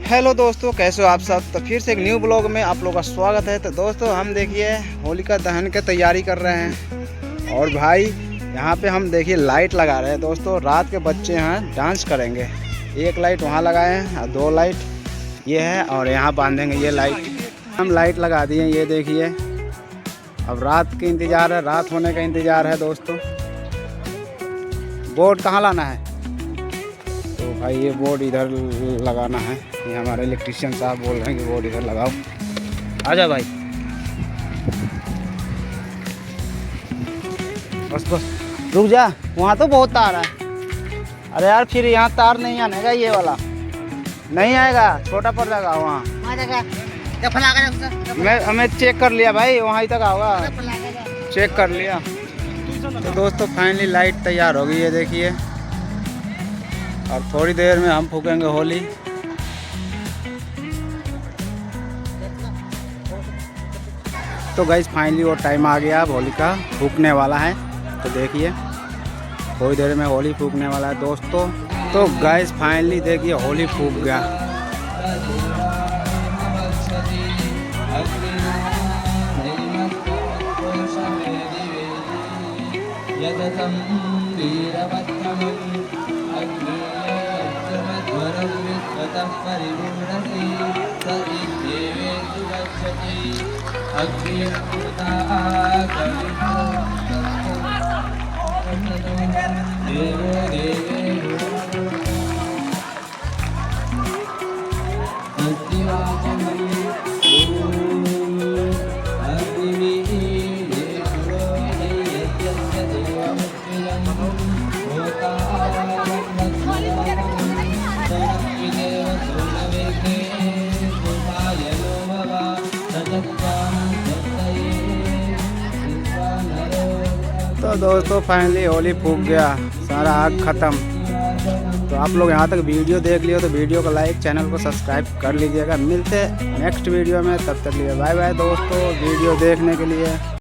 Hello दोस्तों, कैसे हो आप सब। तो फिर से एक न्यू ब्लॉग में आप लोगों का स्वागत है। तो दोस्तों हम देखिए होलिका दहन की तैयारी कर रहे हैं और भाई यहाँ पे हम देखिए लाइट लगा रहे हैं। दोस्तों रात के बच्चे यहाँ डांस करेंगे। एक लाइट वहाँ लगाए हैं और 2 लाइट ये है और यहाँ बांधेंगे ये लाइट। हम लाइट लगा दिए, ये देखिए। अब रात की इंतज़ार है, रात होने का इंतज़ार है दोस्तों। बोर्ड कहाँ लाना है? तो भाई ये बोर्ड इधर लगाना है। ये हमारे इलेक्ट्रीशियन साहब बोल रहे हैं कि बोर्ड इधर लगाओ। आजा भाई, बस बस रुक जा, वहाँ तो बहुत तार है। अरे यार फिर यहाँ तार नहीं आनेगा, ये वाला नहीं आएगा, छोटा पड़ जाएगा वहाँ। हमें चेक कर लिया भाई, वहाँ ही तक आओगा, चेक कर लिया। तो दोस्तों फाइनली लाइट तैयार हो गई है, देखिए। और थोड़ी देर में हम फूकेंगे होली। तो गाइस फाइनली वो टाइम आ गया, अब होली का फूकने वाला है। तो देखिए थोड़ी देर में होली फूकने वाला है दोस्तों। तो गाइस फाइनली देखिए होली फूक गया। तो दोस्तों फाइनली होली फूक गया, सारा आग ख़त्म। तो आप लोग यहाँ तक वीडियो देख लियो तो वीडियो को लाइक, चैनल को सब्सक्राइब कर लीजिएगा। मिलते नेक्स्ट वीडियो में, तब तक लिए बाय बाय दोस्तों, वीडियो देखने के लिए।